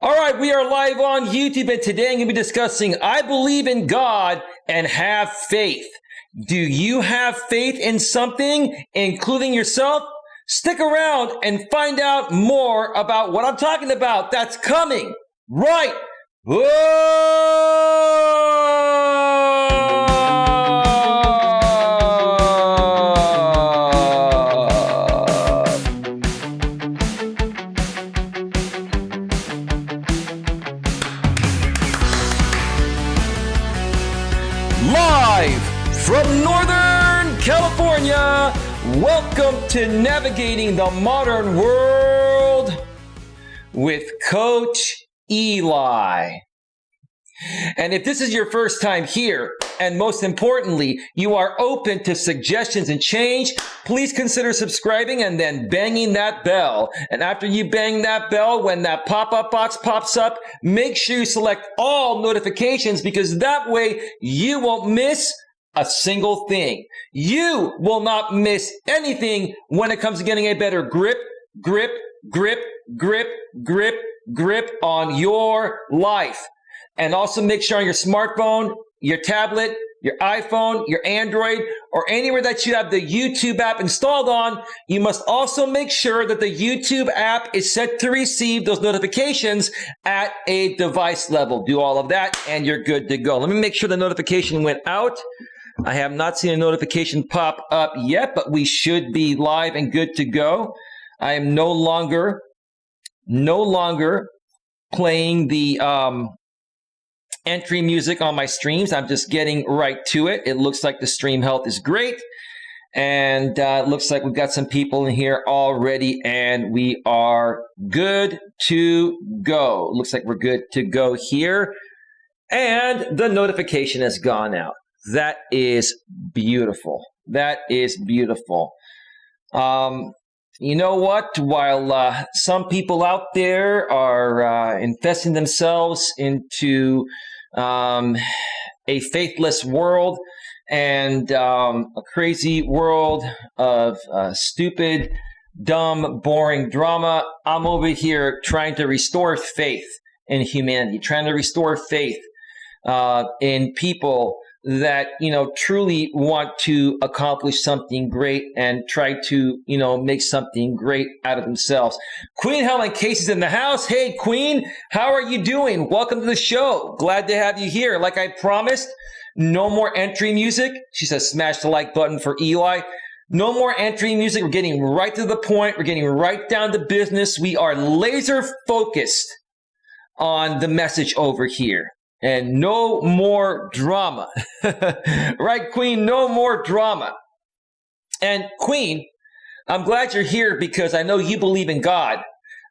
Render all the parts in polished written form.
All right, we are live on YouTube, and today I'm going to be discussing I believe in God and have faith. Do you have faith in something, including yourself? Stick around and find out more about what I'm talking about. That's coming right. Live from Northern California, welcome to Navigating the Modern World with Coach Eli. And if this is your first time here, and most importantly, you are open to suggestions and change, please consider subscribing and then banging that bell. And after you bang that bell, when that pop-up box pops up, make sure you select all notifications, because that way you won't miss a single thing. You will not miss anything when it comes to getting a better grip on your life. And also make sure on your smartphone, your tablet, your iPhone, your Android, or anywhere that you have the YouTube app installed on, you must also make sure that the YouTube app is set to receive those notifications at a device level. Do all of that and you're good to go. Let me make sure the notification went out. I have not seen a notification pop up yet, but we should be live and good to go. I am no longer playing the entry music on my streams. I'm just getting right to it. It looks like the stream health is great. And it looks like we've got some people in here already, and we are good to go. Looks like we're good to go here. And the notification has gone out. That is beautiful. That is beautiful. You know what? While some people out there are investing themselves into a faithless world and a crazy world of stupid, dumb, boring drama, I'm over here trying to restore faith in humanity, trying to restore faith in people that, truly want to accomplish something great and try to, make something great out of themselves. Queen Helen Casey's in the house. Hey, Queen, how are you doing? Welcome to the show. Glad to have you here. Like I promised, no more entry music. She says, smash the like button for Eli. No more entry music. We're getting right to the point. We're getting right down to business. We are laser focused on the message over here. And no more drama. Right, Queen? No more drama. And Queen, I'm glad you're here because I know you believe in God.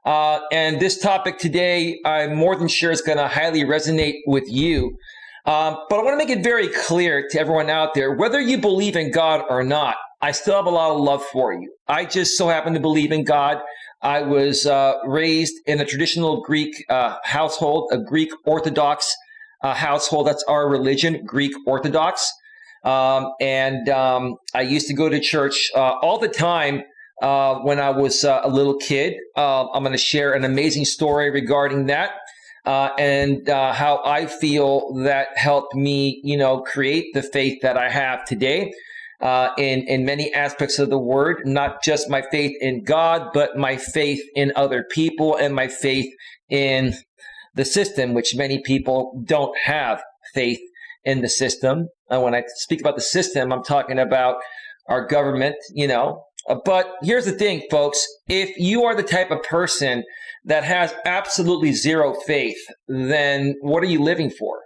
And this topic today, I'm more than sure is going to highly resonate with you. But I want to make it very clear to everyone out there, whether you believe in God or not, I still have a lot of love for you. I just so happen to believe in God. I was raised in a traditional Greek household, a Greek Orthodox household. That's our religion, Greek Orthodox. And I used to go to church all the time when I was a little kid. I'm going to share an amazing story regarding that and how I feel that helped me, create the faith that I have today in many aspects of the word, not just my faith in God, but my faith in other people and my faith in the system, which many people don't have faith in the system. When I speak about the system, I'm talking about our government, But here's the thing, folks. If you are the type of person that has absolutely zero faith, then what are you living for?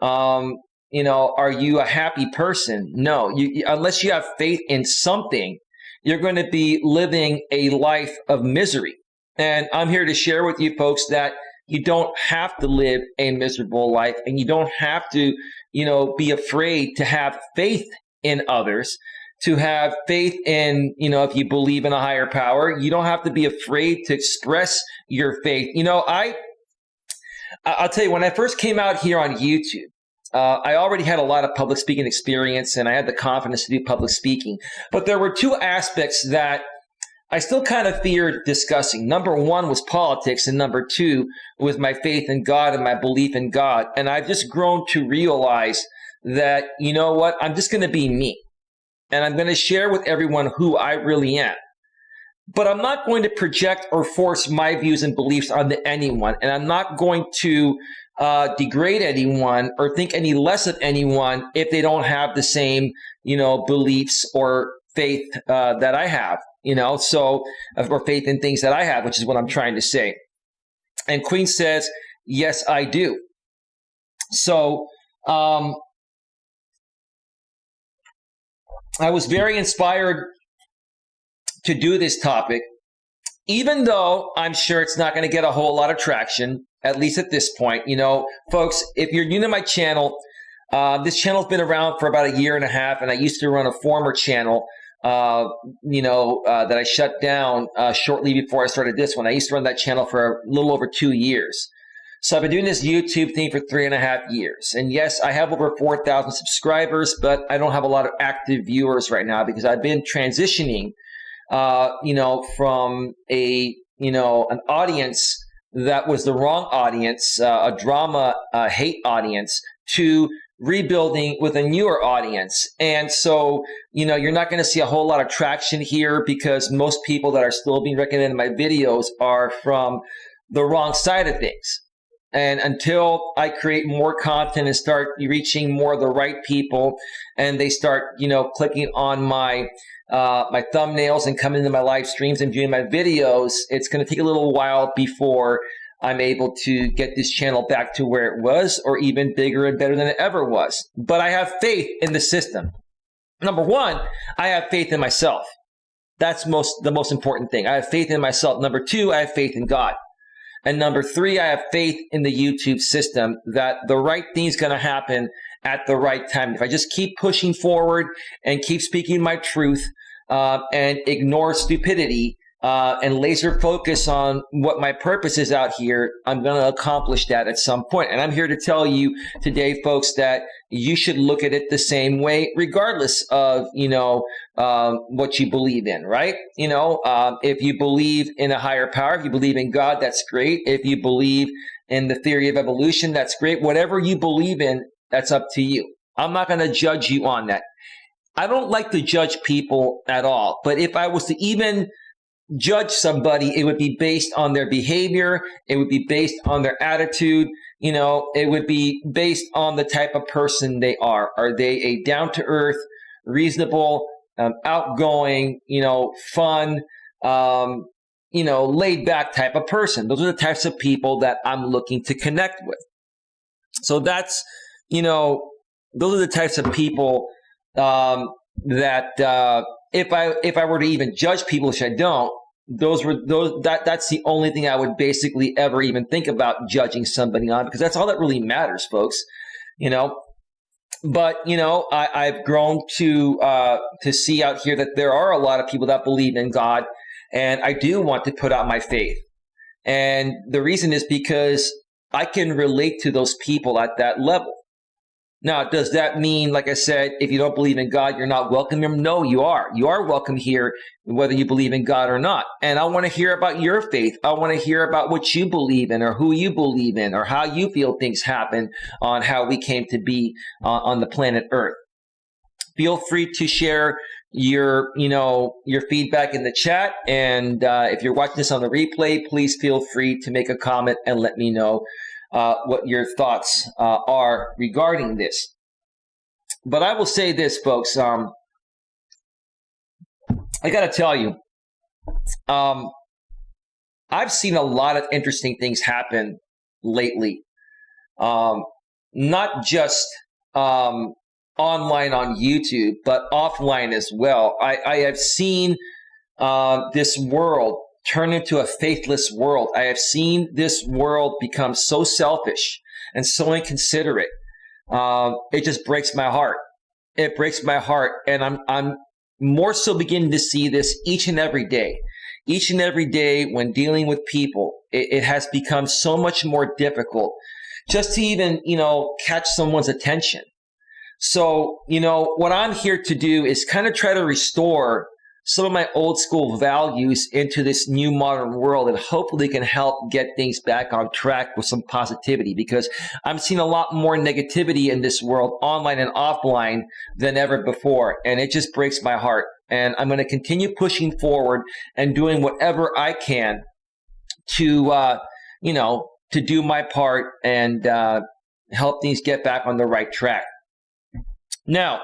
Are you a happy person? No. Unless you have faith in something, you're going to be living a life of misery. And I'm here to share with you folks that you don't have to live a miserable life, and you don't have to, be afraid to have faith in others, to have faith in, if you believe in a higher power. You don't have to be afraid to express your faith. I'll tell you, when I first came out here on YouTube, I already had a lot of public speaking experience, and I had the confidence to do public speaking. But there were two aspects that I still kind of feared discussing. Number one was politics, and number two was my faith in God and my belief in God. And I've just grown to realize that, you know what, I'm just going to be me. And I'm going to share with everyone who I really am. But I'm not going to project or force my views and beliefs onto anyone. And I'm not going to degrade anyone or think any less of anyone if they don't have the same, beliefs or faith that I have, or faith in things that I have, which is what I'm trying to say. And Queen says, yes, I do. So I was very inspired to do this topic, even though I'm sure it's not going to get a whole lot of traction, at least at this point. Folks, if you're new to my channel, this channel's been around for about 1.5 years, and I used to run a former channel, that I shut down shortly before I started this one. I used to run that channel for a little over 2 years. So I've been doing this YouTube thing for 3.5 years. And yes, I have over 4,000 subscribers, but I don't have a lot of active viewers right now because I've been transitioning, from an audience that was the wrong audience, a drama hate audience, to rebuilding with a newer audience. And so, you're not going to see a whole lot of traction here because most people that are still being recommended in my videos are from the wrong side of things. And until I create more content and start reaching more of the right people, and they start, clicking on my my thumbnails and coming into my live streams and viewing my videos, it's going to take a little while before I'm able to get this channel back to where it was, or even bigger and better than it ever was. But I have faith in the system. Number one, I have faith in myself. That's the most important thing. I have faith in myself. Number two, I have faith in God. And number three, I have faith in the YouTube system that the right thing's going to happen at the right time. If I just keep pushing forward and keep speaking my truth and ignore stupidity and laser focus on what my purpose is out here, I'm going to accomplish that at some point. And I'm here to tell you today, folks, that you should look at it the same way, regardless of, what you believe in, right? If you believe in a higher power, if you believe in God, that's great. If you believe in the theory of evolution, that's great. Whatever you believe in, that's up to you. I'm not going to judge you on that. I don't like to judge people at all. But if I was to even judge somebody, it would be based on their behavior. It would be based on their attitude. It would be based on the type of person they are. Are they a down-to-earth, reasonable, outgoing, fun, laid-back type of person? Those are the types of people that I'm looking to connect with. So that's, those are the types of people that if I were to even judge people, which I don't, that's the only thing I would basically ever even think about judging somebody on, because that's all that really matters, folks. But I've grown to see out here that there are a lot of people that believe in God, and I do want to put out my faith. And the reason is because I can relate to those people at that level. Now, does that mean, like I said, if you don't believe in God, you're not welcome here? No, you are. You are welcome here, whether you believe in God or not. And I want to hear about your faith. I want to hear about what you believe in, or who you believe in, or how you feel things happen on how we came to be on the planet Earth. Feel free to share your feedback in the chat. And if you're watching this on the replay, please feel free to make a comment and let me know what your thoughts are regarding this. But I will say this, folks. I got to tell you, I've seen a lot of interesting things happen lately. Not just online on YouTube, but offline as well. I have seen this world turn into a faithless world. I have seen this world become so selfish and so inconsiderate. It just breaks my heart. It breaks my heart. And I'm more so beginning to see this each and every day. Each and every day when dealing with people, it has become so much more difficult just to even, catch someone's attention. So, what I'm here to do is kind of try to restore some of my old school values into this new modern world and hopefully can help get things back on track with some positivity, because I'm seeing a lot more negativity in this world, online and offline, than ever before. And it just breaks my heart. And I'm going to continue pushing forward and doing whatever I can to, to do my part and help things get back on the right track. Now,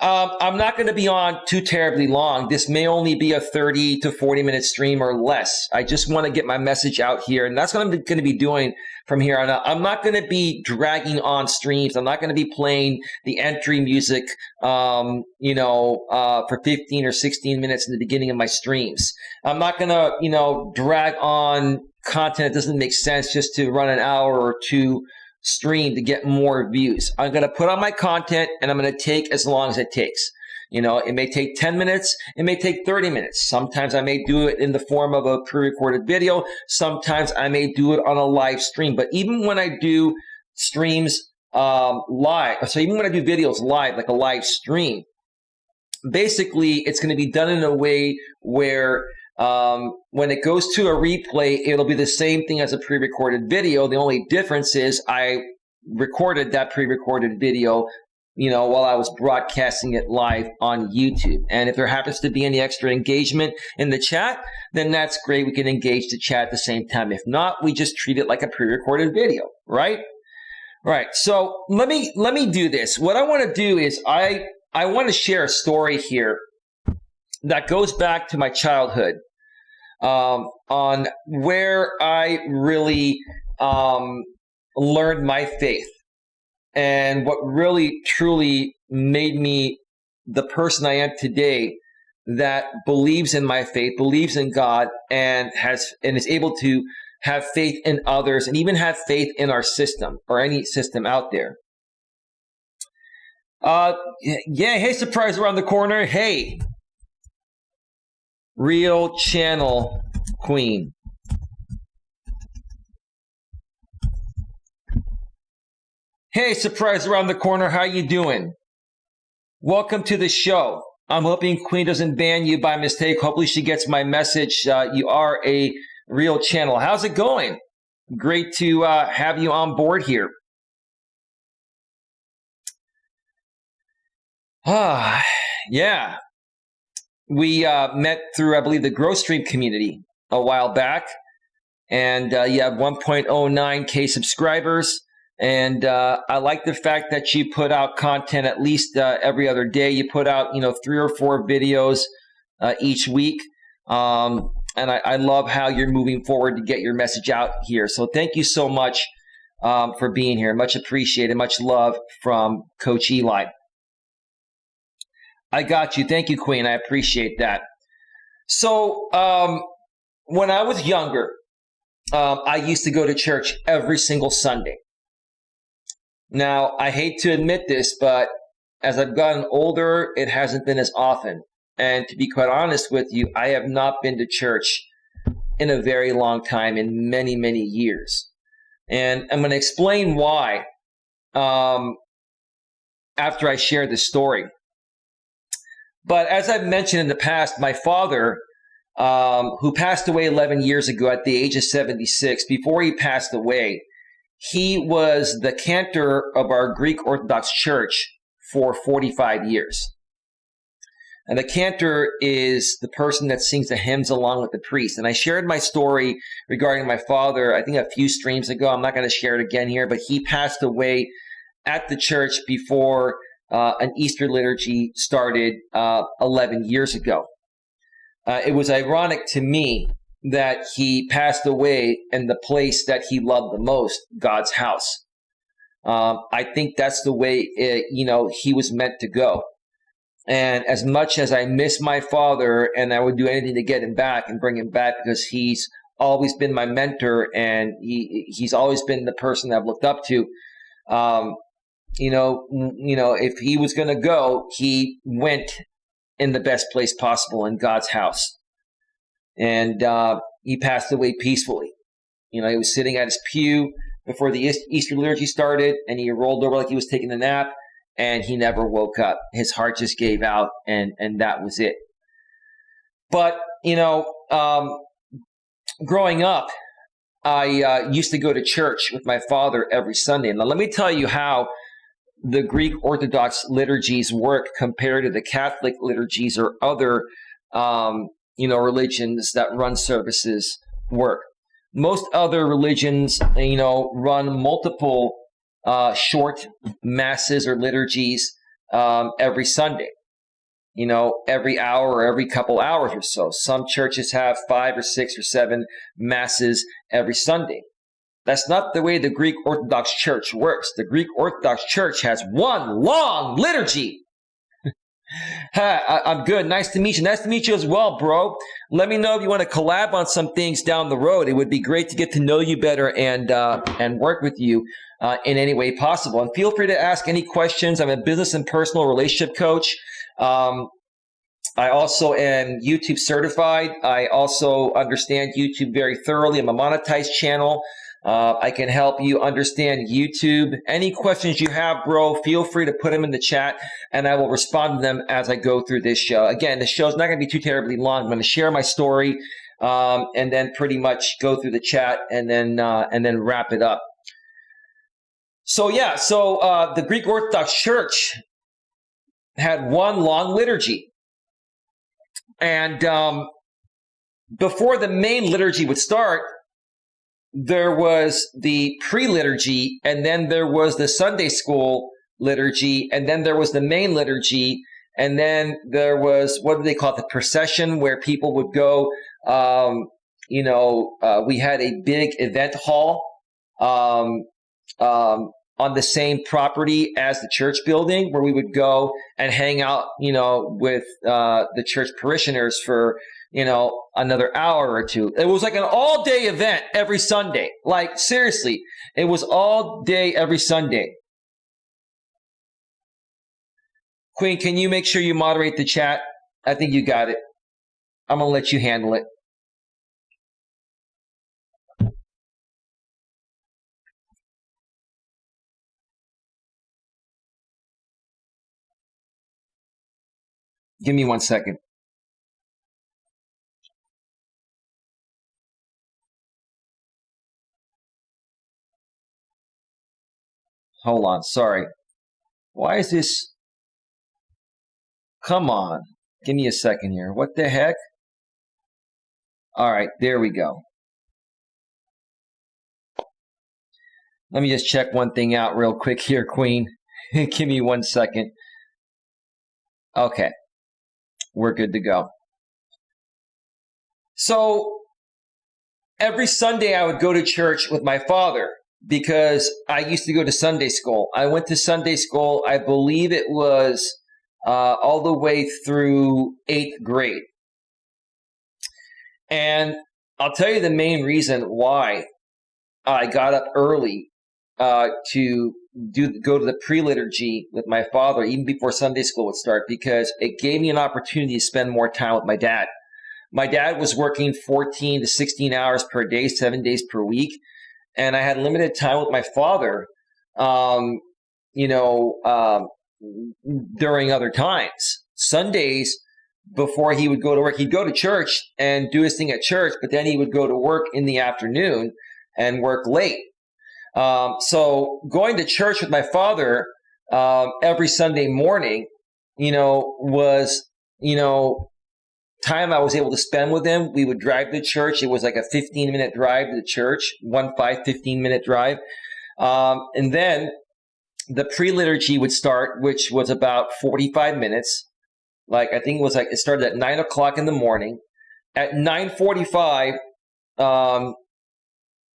I'm not going to be on too terribly long. This may only be a 30 to 40 minute stream or less. I just want to get my message out here, and that's what I'm going to be doing from here on out. I'm not going to be dragging on streams. I'm not going to be playing the entry music, for 15 or 16 minutes in the beginning of my streams. I'm not going to, drag on content that doesn't make sense just to run an hour or two stream to get more views. I'm going to put on my content, and I'm going to take as long as it takes. It may take 10 minutes. It may take 30 minutes. Sometimes I may do it in the form of a pre-recorded video. Sometimes I may do it on a live stream. But even when I do streams live, so even when I do videos live, like a live stream, basically it's going to be done in a way where when it goes to a replay, it'll be the same thing as a pre-recorded video. The only difference is I recorded that pre-recorded video, while I was broadcasting it live on YouTube. And if there happens to be any extra engagement in the chat, then that's great. We can engage the chat at the same time. If not, we just treat it like a pre-recorded video, right? Right. So let me do this. What I want to do is I want to share a story here that goes back to my childhood, on where I really learned my faith and what really truly made me the person I am today, that believes in my faith, believes in God, and is able to have faith in others and even have faith in our system or any system out there. Hey, surprise around the corner. Hey, Real Channel Queen. Hey, surprise around the corner. How you doing? Welcome to the show. I'm hoping Queen doesn't ban you by mistake. Hopefully she gets my message. You are a real channel. How's it going? Great to have you on board here. Yeah. We met through, I believe, the Growth Stream community a while back. And you have 1.09K subscribers. And I like the fact that you put out content at least every other day. You put out, 3 or 4 videos each week. And I love how you're moving forward to get your message out here. So thank you so much for being here. Much appreciated. Much love from Coach Eli. I got you. Thank you, Queen. I appreciate that. So when I was younger, I used to go to church every single Sunday. Now, I hate to admit this, but as I've gotten older, it hasn't been as often. And to be quite honest with you, I have not been to church in a very long time, in many, many years. And I'm going to explain why after I share this story. But as I've mentioned in the past, my father, who passed away 11 years ago at the age of 76, before he passed away, he was the cantor of our Greek Orthodox Church for 45 years. And the cantor is the person that sings the hymns along with the priest. And I shared my story regarding my father, I think a few streams ago. I'm not going to share it again here, but he passed away at the church before an Easter liturgy started 11 years ago. It was ironic to me that he passed away in the place that he loved the most, God's house. I think that's the way, he was meant to go. And as much as I miss my father, and I would do anything to get him back and bring him back, because he's always been my mentor and he's always been the person I've looked up to. If he was going to go, he went in the best place possible, in God's house. And he passed away peacefully. He was sitting at his pew before the Easter liturgy started, and he rolled over like he was taking a nap, and he never woke up. His heart just gave out, and that was it. But, growing up, I used to go to church with my father every Sunday. Now, let me tell you how the Greek Orthodox liturgies work compared to the Catholic liturgies or other, religions that run services work. Most other religions, run multiple short masses or liturgies every Sunday, every hour or every couple hours or so. Some churches have 5 or 6 or 7 masses every Sunday. That's not the way the Greek Orthodox Church works. The Greek Orthodox Church has one long liturgy. Hi, I'm good. Nice to meet you. Nice to meet you as well, bro. Let me know if you want to collab on some things down the road. It would be great to get to know you better and work with you in any way possible. And feel free to ask any questions. I'm a business and personal relationship coach. I also am YouTube certified. I also understand YouTube very thoroughly. I'm a monetized channel. I can help you understand YouTube. Any questions you have, bro, feel free to put them in the chat, and I will respond to them as I go through this show. Again, the show's not going to be too terribly long. I'm going to share my story, and then pretty much go through the chat, and then wrap it up. So the Greek Orthodox Church had one long liturgy, and before the main liturgy would start, there was the pre-liturgy, and then there was the Sunday school liturgy, and then there was the main liturgy, and then there was, what do they call it, the procession, where people would go. We had a big event hall on the same property as the church building, where we would go and hang out, with the church parishioners for another hour or two. It was like an all-day event every Sunday. Like, seriously, it was all day every Sunday. Queen, can you make sure you moderate the chat? I think you got it. I'm going to let you handle it. Give me 1 second. Hold on, sorry. Why is this? Come on. Give me a second here. What the heck? All right, there we go. Let me just check one thing out real quick here, Queen. Give me 1 second. Okay, we're good to go. So every Sunday I would go to church with my father, because I used to go to Sunday school. I went to Sunday school, I believe it was all the way through 8th grade. And I'll tell you the main reason why I got up early to go to the pre-liturgy with my father, even before Sunday school would start, because it gave me an opportunity to spend more time with my dad. My dad was working 14 to 16 hours per day, 7 days per week. And I had limited time with my father, during other times. Sundays, before he would go to work, he'd go to church and do his thing at church, but then he would go to work in the afternoon and work late. So going to church with my father every Sunday morning, was, time I was able to spend with him. We would drive to church. It was like a 15-minute drive to the church, 15-minute drive. And then the pre-liturgy would start, which was about 45 minutes. Like, I think it started at 9 o'clock in the morning. At 9:45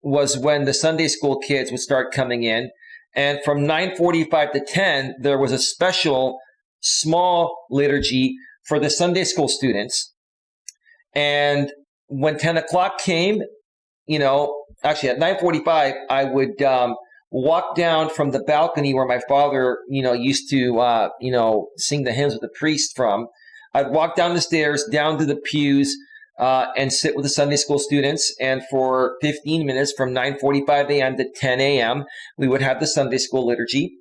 was when the Sunday school kids would start coming in. And from 9:45 to 10, there was a special small liturgy for the Sunday school students. And when 10 o'clock came, actually at 9:45, I would walk down from the balcony where my father, used to, sing the hymns with the priest from. I'd walk down the stairs, down to the pews, and sit with the Sunday school students. And for 15 minutes, from 9:45 a.m. to 10 a.m., we would have the Sunday school liturgy.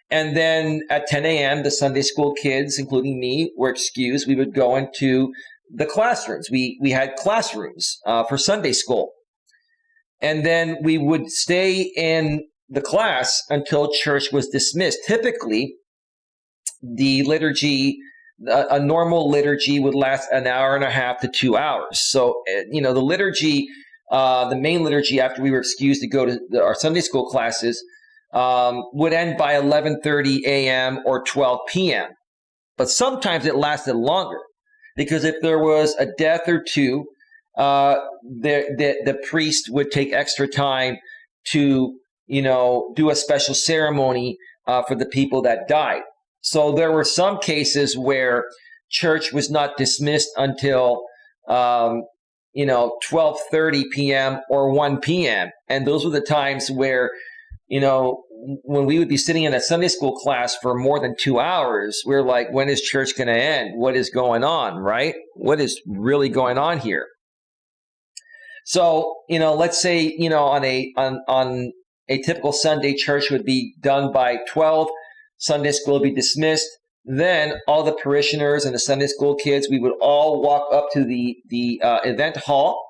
And then at 10 a.m., the Sunday school kids, including me, were excused. We would go into the classrooms. We had classrooms for Sunday school. And then we would stay in the class until church was dismissed. Typically, the liturgy, a normal liturgy would last an hour and a half to 2 hours. So, the liturgy, the main liturgy after we were excused to go to our Sunday school classes, would end by 11:30 a.m. or 12 p.m. But sometimes it lasted longer because if there was a death or two, the priest would take extra time to, do a special ceremony for the people that died. So there were some cases where church was not dismissed until, 12:30 p.m. or 1 p.m. And those were the times where, when we would be sitting in a Sunday school class for more than 2 hours, we're like, when is church going to end? What is going on, right? What is really going on here? So, let's say, on a typical Sunday, church would be done by 12. Sunday school would be dismissed. Then all the parishioners and the Sunday school kids, we would all walk up to the event hall,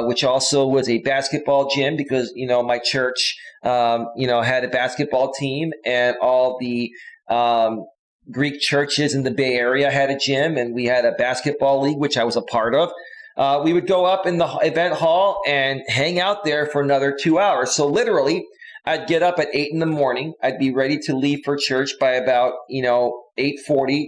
which also was a basketball gym because, my church, had a basketball team, and all the Greek churches in the Bay Area had a gym, and we had a basketball league, which I was a part of. We would go up in the event hall and hang out there for another 2 hours. So literally, I'd get up at 8 in the morning. I'd be ready to leave for church by about, 8:40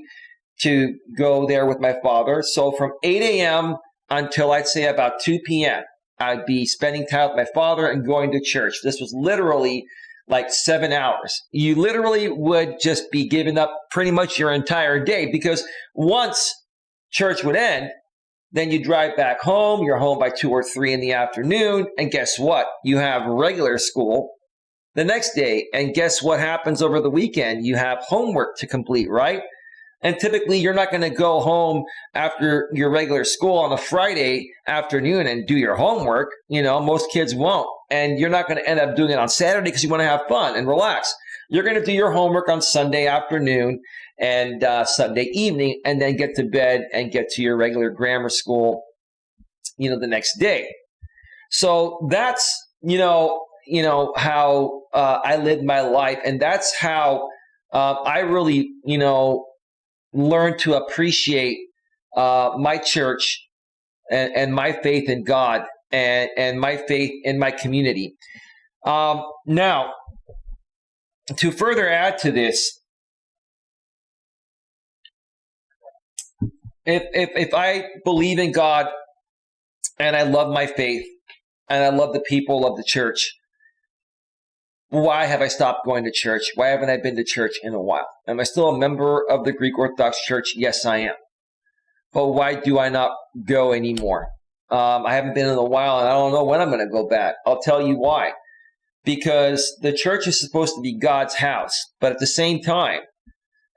to go there with my father. So from 8 a.m. until I'd say about 2 p.m., I'd be spending time with my father and going to church. This was literally like 7 hours. You literally would just be giving up pretty much your entire day because once church would end, then you drive back home. You're home by 2 or 3 in the afternoon. And guess what? You have regular school the next day. And guess what happens over the weekend? You have homework to complete, right? And typically, you're not going to go home after your regular school on a Friday afternoon and do your homework. Most kids won't. And you're not going to end up doing it on Saturday because you want to have fun and relax. You're going to do your homework on Sunday afternoon and Sunday evening, and then get to bed and get to your regular grammar school, the next day. So that's, how I lived my life. And that's how I really, learned to appreciate my church and my faith in God and my faith in my community. Now, to further add to this, if I believe in God and I love my faith and I love the people of the church, why have I stopped going to church? Why haven't I been to church in a while? Am I still a member of the Greek Orthodox Church? Yes, I am. But why do I not go anymore? I haven't been in a while, and I don't know when I'm going to go back. I'll tell you why. Because the church is supposed to be God's house. But at the same time,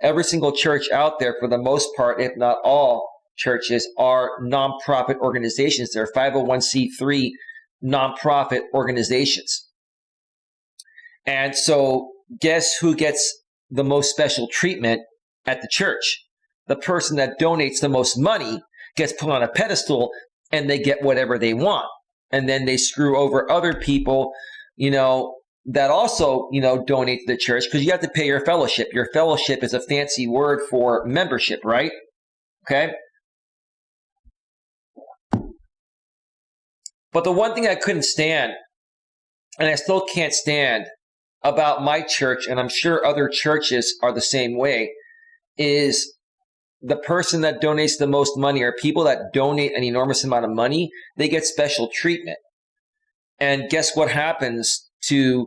every single church out there, for the most part, if not all churches, are nonprofit organizations. They're 501c3 nonprofit organizations. And so guess who gets the most special treatment at the church? The person that donates the most money gets put on a pedestal and they get whatever they want. And then they screw over other people, that also, donate to the church because you have to pay your fellowship. Your fellowship is a fancy word for membership, right? Okay. But the one thing I couldn't stand, and I still can't stand about my church, and I'm sure other churches are the same way, is the person that donates the most money or people that donate an enormous amount of money, they get special treatment. And guess what happens to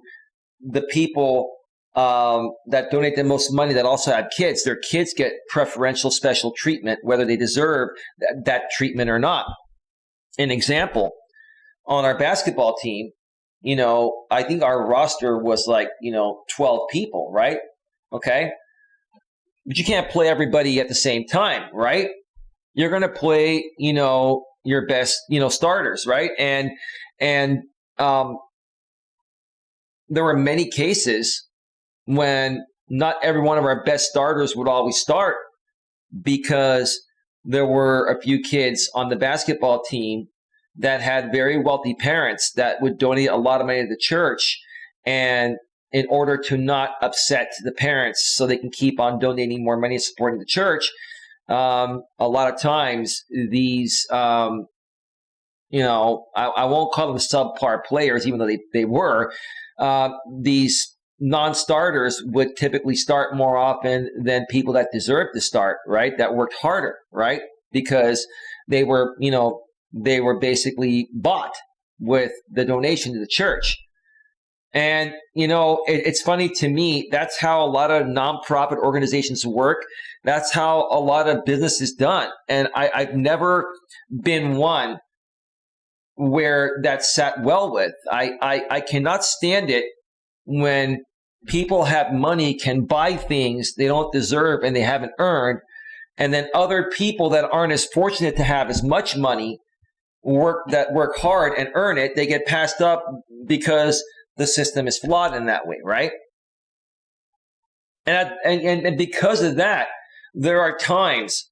the people that donate the most money that also have kids? Their kids get preferential special treatment, whether they deserve that treatment or not. An example, on our basketball team, I think our roster was 12 people, right? Okay. But you can't play everybody at the same time, right? You're going to play, your best, starters, right? And there were many cases when not every one of our best starters would always start because there were a few kids on the basketball team that had very wealthy parents that would donate a lot of money to the church, and in order to not upset the parents so they can keep on donating more money and supporting the church, a lot of times these, I won't call them subpar players, even though they were, these non-starters would typically start more often than people that deserved to start, right? That worked harder, right? Because they were basically bought with the donation to the church. And, it's funny to me, that's how a lot of nonprofit organizations work. That's how a lot of business is done. And I've never been one where that sat well with. I cannot stand it when people have money, can buy things they don't deserve and they haven't earned. And then other people that aren't as fortunate to have as much money work hard and earn it, they get passed up because the system is flawed in that way, right? And because of that, there are times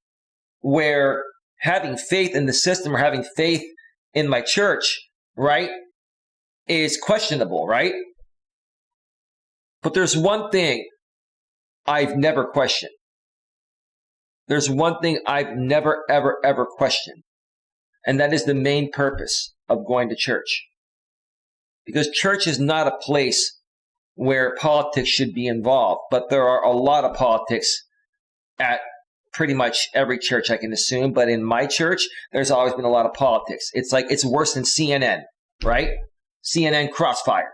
where having faith in the system or having faith in my church, right, is questionable, right? But there's one thing I've never questioned. There's one thing I've never, ever, ever questioned. And that is the main purpose of going to church. Because church is not a place where politics should be involved, but there are a lot of politics at pretty much every church, I can assume. But in my church, there's always been a lot of politics. It's like it's worse than CNN, right? CNN crossfire.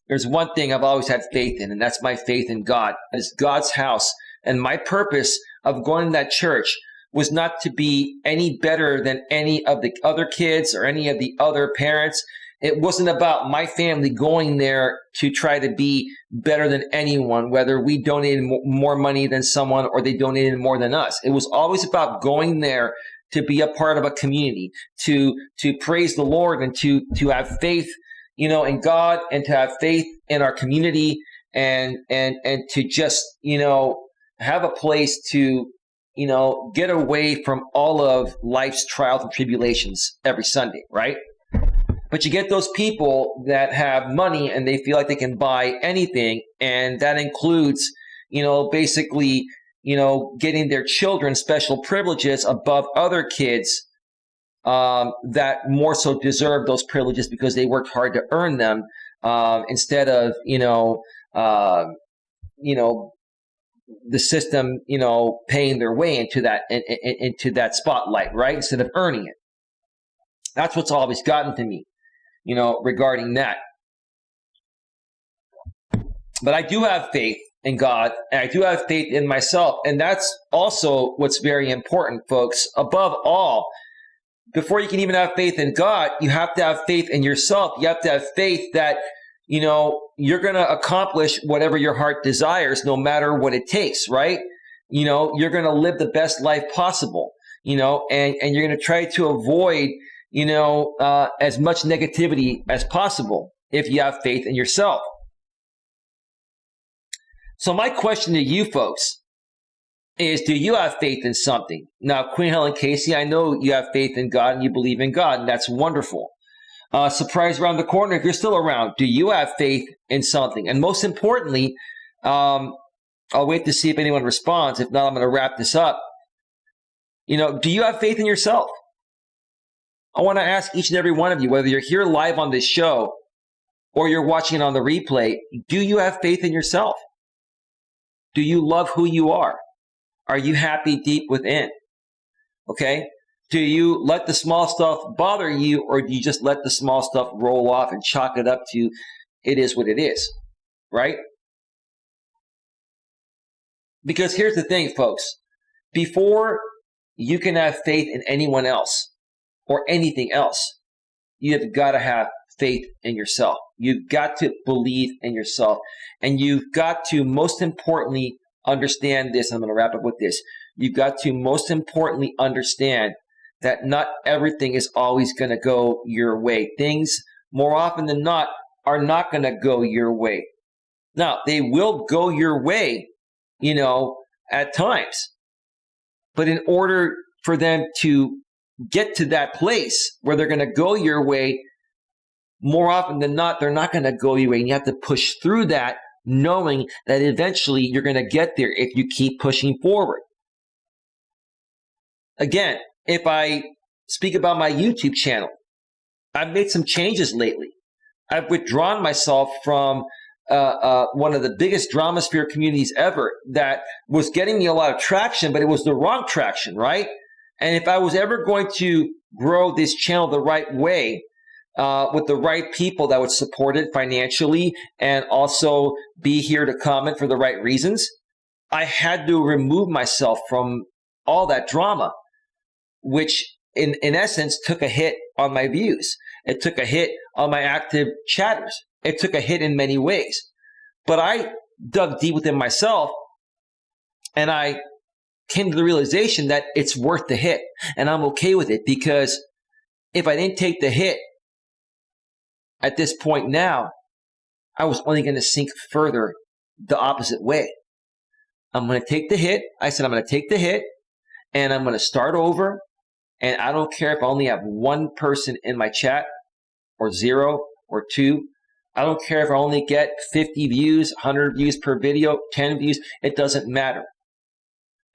There's one thing I've always had faith in, and that's my faith in God. It's God's house. And my purpose of going to that church was not to be any better than any of the other kids or any of the other parents. It wasn't about my family going there to try to be better than anyone, whether we donated more money than someone or they donated more than us. It was always about going there to be a part of a community, to praise the Lord and to have faith, in God, and to have faith in our community, and to just, have a place to, get away from all of life's trials and tribulations every Sunday, right? But you get those people that have money and they feel like they can buy anything. And that includes, basically, getting their children special privileges above other kids that more so deserve those privileges because they worked hard to earn them, instead of, the system, paying their way into that spotlight, right? Instead of earning it. That's what's always gotten to me, regarding that. But I do have faith in God, and I do have faith in myself. And that's also what's very important, folks. Above all, before you can even have faith in God, you have to have faith in yourself. You have to have faith that, you're going to accomplish whatever your heart desires, no matter what it takes, right? You're going to live the best life possible, and you're going to try to avoid, as much negativity as possible if you have faith in yourself. So my question to you folks is, do you have faith in something? Now, Queen Helen Casey, I know you have faith in God and you believe in God, and that's wonderful. Surprise around the corner, if you're still around, do you have faith in something? And most importantly, I'll wait to see if anyone responds. If not, I'm going to wrap this up. Do you have faith in yourself? I want to ask each and every one of you, whether you're here live on this show or you're watching it on the replay, do you have faith in yourself? Do you love who you are? Are you happy deep within? Okay? Do you let the small stuff bother you, or do you just let the small stuff roll off and chalk it up to it is what it is, right? Because here's the thing, folks. Before you can have faith in anyone else or anything else, you have got to have faith in yourself. You've got to believe in yourself. And you've got to, most importantly, understand this. I'm going to wrap up with this. You've got to, most importantly, understand that not everything is always going to go your way. Things, more often than not, are not going to go your way. Now, they will go your way, at times. But in order for them to get to that place where they're going to go your way, more often than not, they're not going to go your way. And you have to push through that, knowing that eventually you're going to get there if you keep pushing forward. Again, if I speak about my YouTube channel, I've made some changes lately. I've withdrawn myself from one of the biggest dramasphere communities ever that was getting me a lot of traction, but it was the wrong traction, right? And if I was ever going to grow this channel the right way, with the right people that would support it financially and also be here to comment for the right reasons, I had to remove myself from all that drama, which in essence took a hit on my views. It took a hit on my active chatters. It took a hit in many ways. But I dug deep within myself and I came to the realization that it's worth the hit. And I'm okay with it, because if I didn't take the hit at this point now, I was only going to sink further the opposite way. I'm going to take the hit. I said I'm going to take the hit and I'm going to start over. And I don't care if I only have one person in my chat or 0 or 2. I don't care if I only get 50 views, 100 views per video, 10 views. It doesn't matter.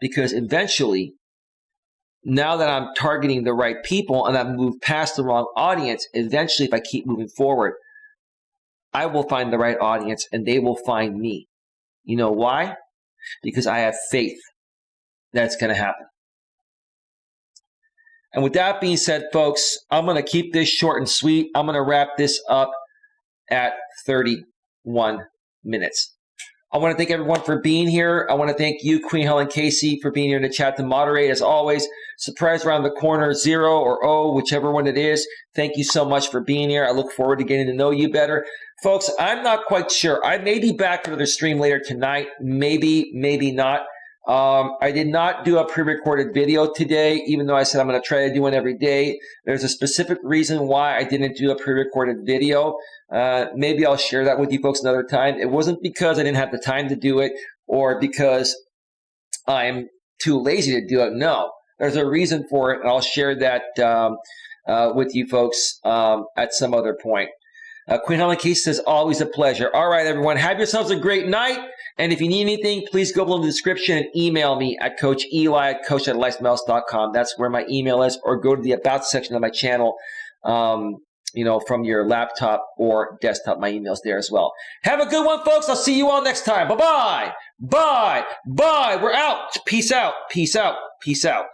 Because eventually, now that I'm targeting the right people and I've moved past the wrong audience, eventually if I keep moving forward, I will find the right audience and they will find me. You know why? Because I have faith that's going to happen. And with that being said, folks, I'm going to keep this short and sweet. I'm going to wrap this up at 31 minutes. I want to thank everyone for being here. I want to thank you, Queen Helen Casey, for being here in the chat to moderate. As always, surprise around the corner, 0 or O, whichever one it is. Thank you so much for being here. I look forward to getting to know you better. Folks, I'm not quite sure. I may be back for another stream later tonight. Maybe, maybe not. I did not do a pre-recorded video today, even though I said I'm going to try to do one every day. There's a specific reason why I didn't do a pre-recorded video. Maybe I'll share that with you folks another time. It wasn't because I didn't have the time to do it or because I'm too lazy to do it. No, there's a reason for it, and I'll share that with you folks at some other point. Queen Helen Casey says, always a pleasure. All right, everyone, have yourselves a great night. And if you need anything, please go below in the description and email me at Coach Eli at coach@eliasmelas.com. That's where my email is, or go to the About section of my channel, from your laptop or desktop. My email's there as well. Have a good one, folks. I'll see you all next time. Bye-bye. Bye. Bye. We're out. Peace out. Peace out. Peace out.